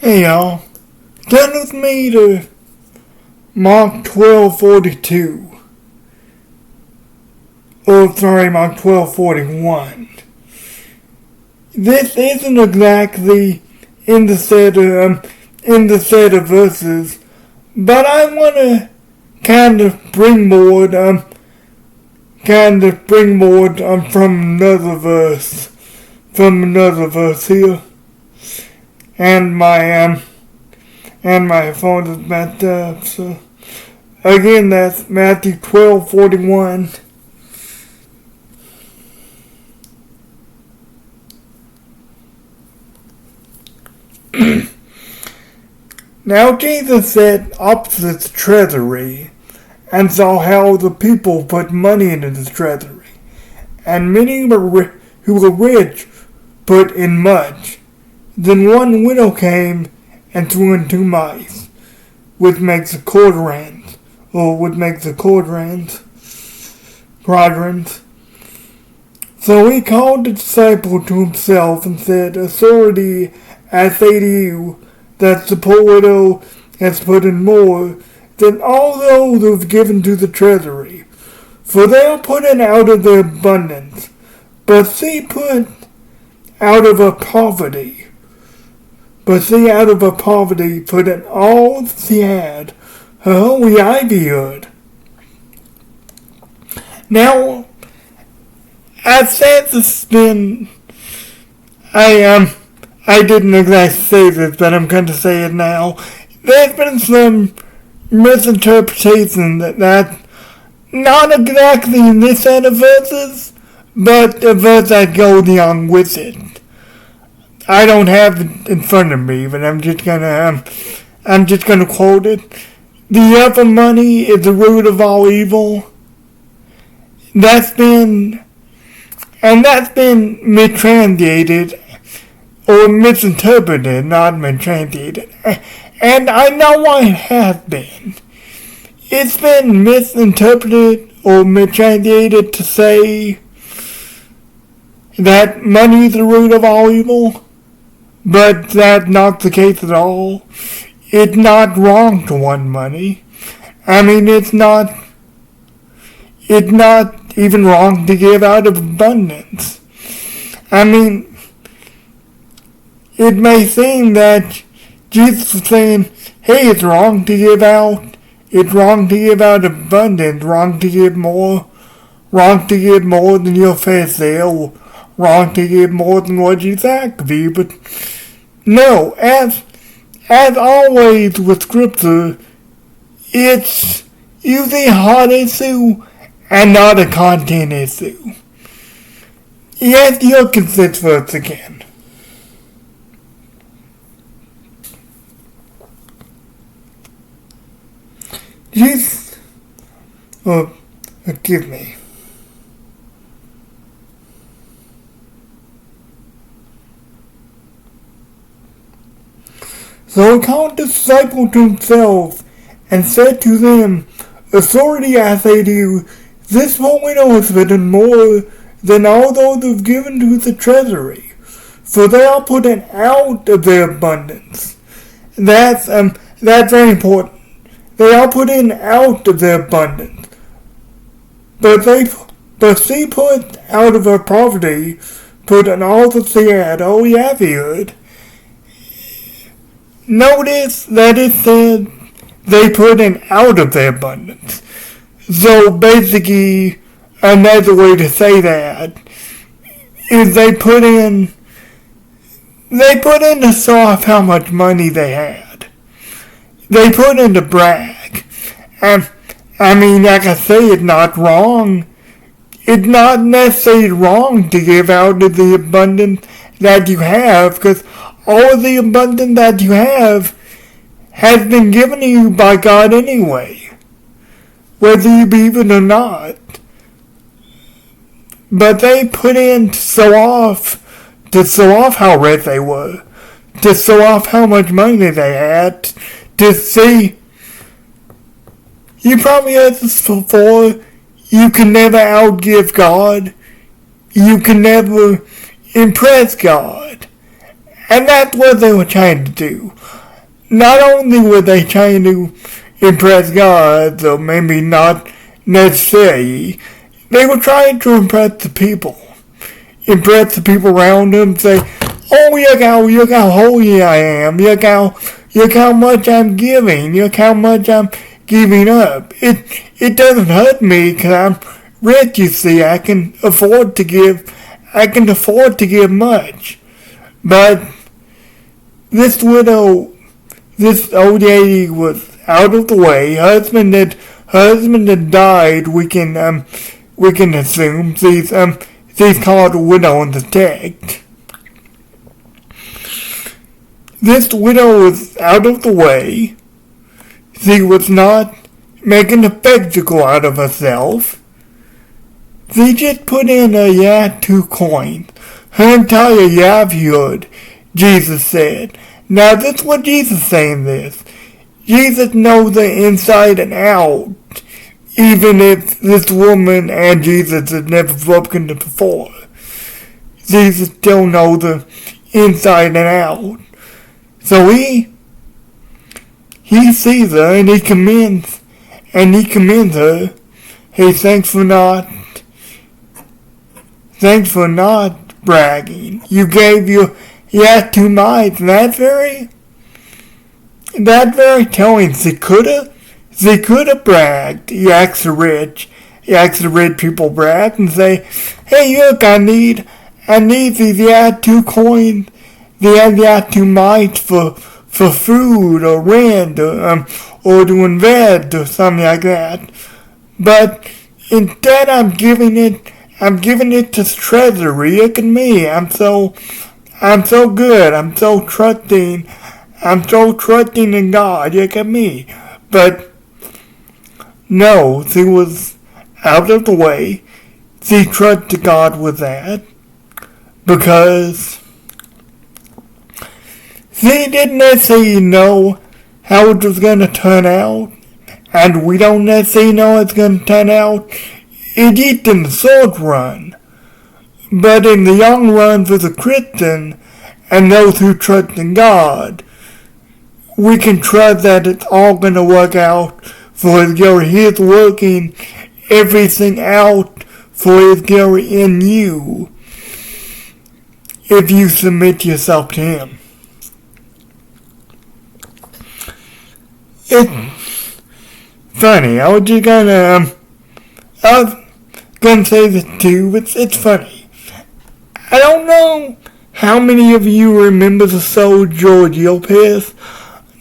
Hey y'all, turn with me to Mark 12:42. Mark 12:41. This isn't exactly in the set of verses, but I want to kind of springboard from another verse here, and my phone is messed up. So again, that's Matthew 12:41. Now Jesus sat opposite the treasury and saw how the people put money into the treasury, and many who were rich put in much. Then one widow came and threw in 2 mice, which makes a quadrant. So he called the disciple to himself and said, "Authority, I say to you, that the poor widow has put in more than all those who have given to the treasury, for they are put in out of their abundance, but she put out of her poverty. Put in all she had, her whole livelihood." Now, I said this then, I didn't exactly say this, but I'm going to say it now. There's been some misinterpretation that's not exactly in this set of verses, but the verse that goes along with it. I don't have it in front of me, but I'm just gonna quote it. "The love of money is the root of all evil." That's been mistranslated or misinterpreted, not mistranslated. And I know why it has been. It's been misinterpreted or mistranslated to say that money is the root of all evil, but that's not the case at all. It's not wrong to want money. I mean, it's not even wrong to give out of abundance. I mean, it may seem that Jesus is saying, hey, it's wrong to give out. It's wrong to give out abundance, wrong to give more than your fair share, wrong to give more than what you think of you. But no, as always with Scripture, it's usually a heart issue and not a content issue. Yes, look at this verse again. Jesus, forgive me. So he called the disciple to himself and said to them, "Authority, I say to you, this poor widow has written more than all those who have given to the treasury, for they are putting out of their abundance." That's very important. They are putting out of their abundance, but she put out of her poverty, put in all that she had, all livelihood. Notice that it said they put in out of their abundance. So basically, another way to say that is they put in to show off how much money they had. They put in to brag. And I mean, like I say, it's not wrong. It's not necessarily wrong to give out of the abundance that you have, because all of the abundance that you have has been given to you by God anyway, whether you believe it or not. But they put in to show off how rich they were, to show off how much money they had, to see. You probably heard this before. You can never outgive God. You can never impress God. And that's what they were trying to do. Not only were they trying to impress God, though maybe not necessarily, they were trying to impress the people. Impress the people around them, say, oh, look how holy I am, look how much I'm giving, look how much I'm giving up. It doesn't hurt me because I'm rich, you see, I can afford to give much. But this widow, this old lady was out of the way. Husband had died. We can assume she's called a widow in the text. This widow was out of the way. She was not making a spectacle out of herself. She just put in a 2 coins. Her entire livelihood, Jesus said. Now this is what Jesus is saying this. Jesus knows the inside and out, even if this woman and Jesus had never spoken to before. Jesus still knows the inside and out. So he sees her and he commends her. Hey, thanks for not bragging. You gave your 2 mites, and that's very telling. She could have bragged. He acts the rich people brag and say, hey, look, I need these 2 coins, the 2 mites for food or rent or to invest or something like that. But instead I'm giving it to treasury. Look at me. I'm so good. I'm so trusting in God. Look at me. But no, she was out of the way. She trusted God with that because she didn't necessarily know how it was going to turn out, and we don't necessarily know it's going to turn out. It did in the short run, but in the long run for the Christian and those who trust in God, we can trust that it's all going to work out for His glory. He is working everything out for His glory in you if you submit yourself to Him. It's funny. I was gonna say this too. It's funny. I don't know how many of you remember the soul George Lopez.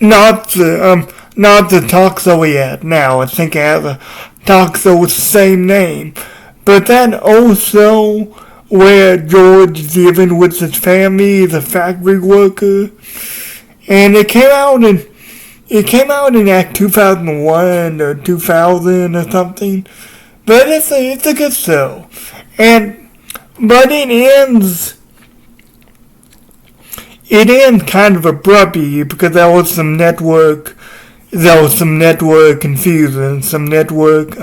Not the talk show he had now. I think I have a talk show with the same name. But that old show where George is living with his family, the factory worker, and it came out in like 2001 or 2000 or something. But it's a good show. But it ends kind of abruptly because there was some network confusion, some network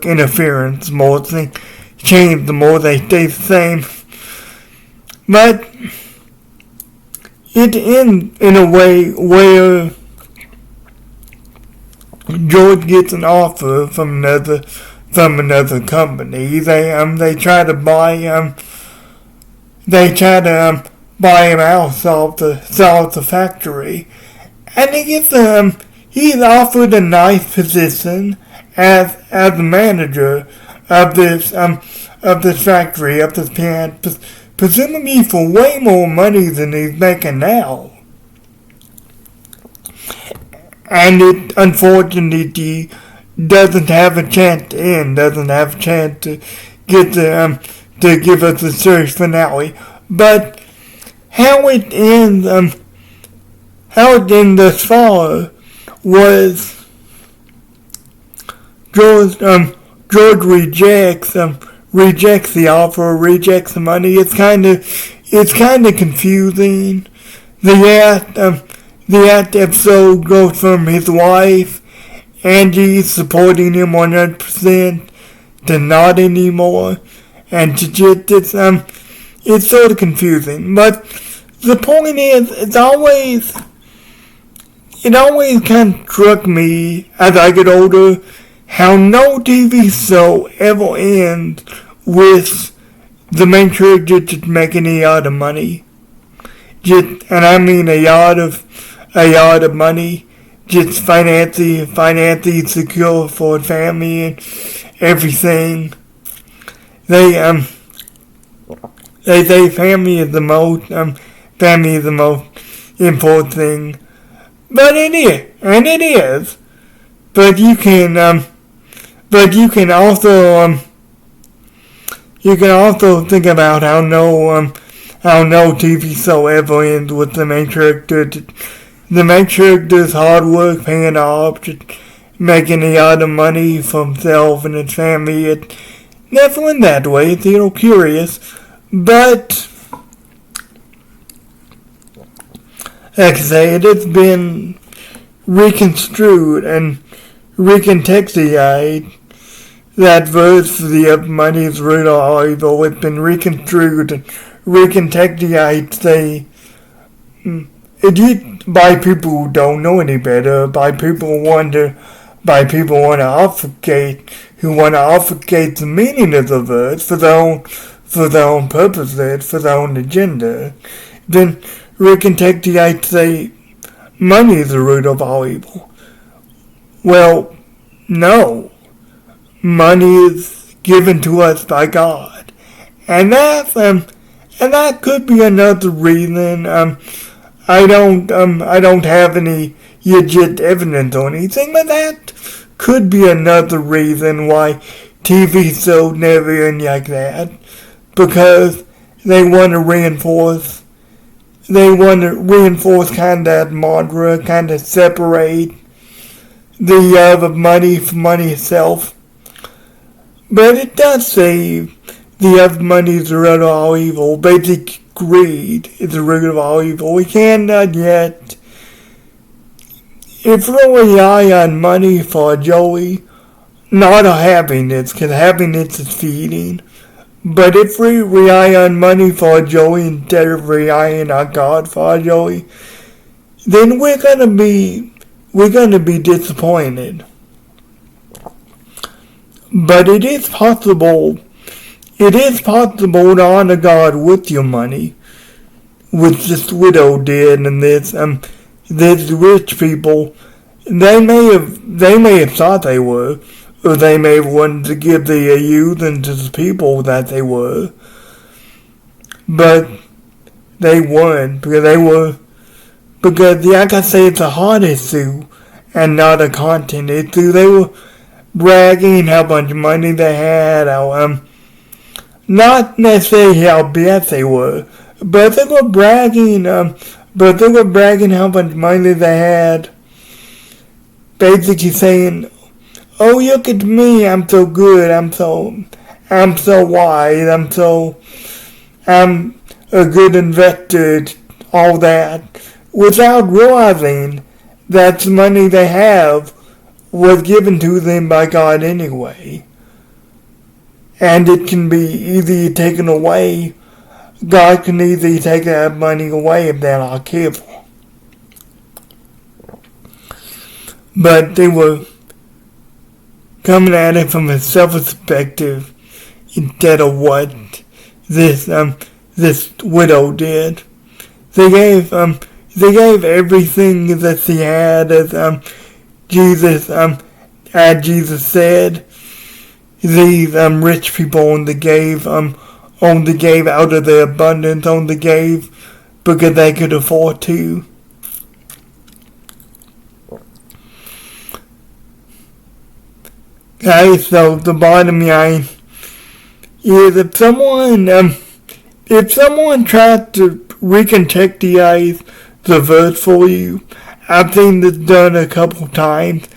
interference. More things change, the more they stay the same. But it ends in a way where George gets an offer from another company. They try to buy him. They try to buy him out, sell the factory, and he's offered a nice position as the manager of this factory, of this plant, presumably for way more money than he's making now. And it unfortunately doesn't have a chance to end, doesn't have a chance to get to give us a series finale. But how it ends thus far was George rejects the offer, rejects the money. It's kind of confusing. The episode goes from his wife, Angie, supporting him 100% to not anymore, and to just it's sort of confusing. But the point is, it always kind of struck me as I get older how no TV show ever ends with the main character just making a lot of money. And I mean a lot of money, just financially secure for a family and everything. They say family is the most important thing, but it is. But you can also think about how no TV show ever ends with the main character. The main character's hard work paying off, just making a lot of money for himself and his family. It never went that way. It's a little curious, but like I say, it has been reconstrued and recontextualized. That verse for the of money is root of all evil. It's been reconstrued and recontextualized. By people who don't know any better, by people who want to obfuscate, the meaning of the verse for their own purposes, for their own agenda. Then recontextualize say money is the root of all evil. Well, no. Money is given to us by God, and that could be another reason. I don't have any legit evidence or anything, but that could be another reason why TV shows never end like that, because they want to reinforce kind of that mantra, kind of separate the love of money from money itself. But it does say the love of money is the root of all evil. Basic greed is the root of all evil. We cannot yet, if we rely on money for joy, not a happiness, because happiness is feeding, but if we rely on money for joy instead of relying on God for joy, then we're gonna be disappointed. But it is possible to honor God with your money, which this widow did, and this rich people. They may have thought they were, or they may have wanted to give the youth and to the people that they were, but they weren't, because like I say, it's a heart issue and not a content issue. They were bragging how much money they had, not necessarily how blessed they were, but they were bragging how much money they had, basically saying, "Oh, look at me! I'm so good. I'm so wise. I'm a good investor." All that, without realizing that the money they have was given to them by God anyway, and it can be easily taken away. God can easily take that money away if they're not careful. But they were coming at it from a selfish perspective instead of what this widow did. They gave everything that she had, as Jesus said. These rich people only gave out of their abundance, only gave because they could afford to. Okay, so the bottom line is if someone tries to recontextualize the verse for you, I've seen this done a couple times,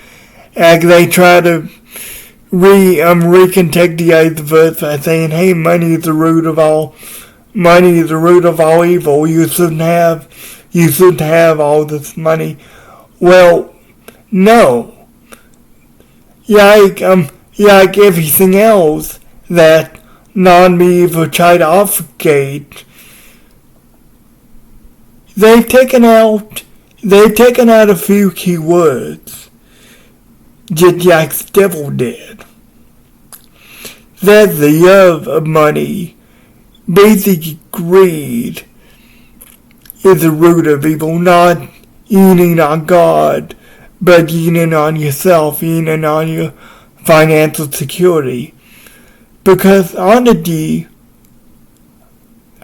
and they try to recontextualize the verse by saying, "Hey, money is the root of all evil. You shouldn't have all this money." Well, no. Like everything else that non-believers try to obfuscate, they've taken out a few key words, just like the devil did. That the love of money, basically greed, is the root of evil, not leaning on God, but leaning on yourself, leaning on your financial security. Because honestly,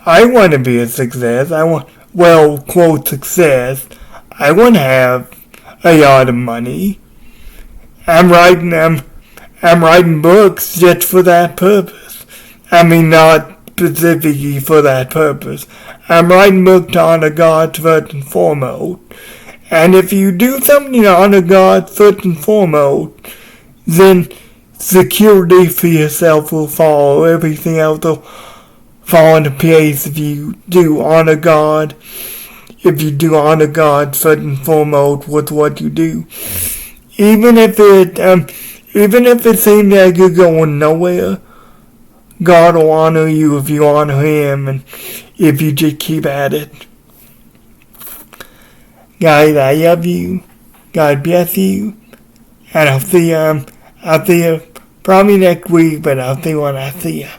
I want to be a success. Quote, success. I want to have a lot of money. I'm writing books just for that purpose. I mean, not specifically for that purpose. I'm writing books to honor God first and foremost. And if you do something to honor God first and foremost, then security for yourself will follow. Everything else will fall into place if you do honor God. If you do honor God first and foremost with what you do. Even if it seems like you're going nowhere, God will honor you if you honor Him and if you just keep at it. Guys, I love you. God bless you. And I'll see you probably next week, but I'll see you when I see you.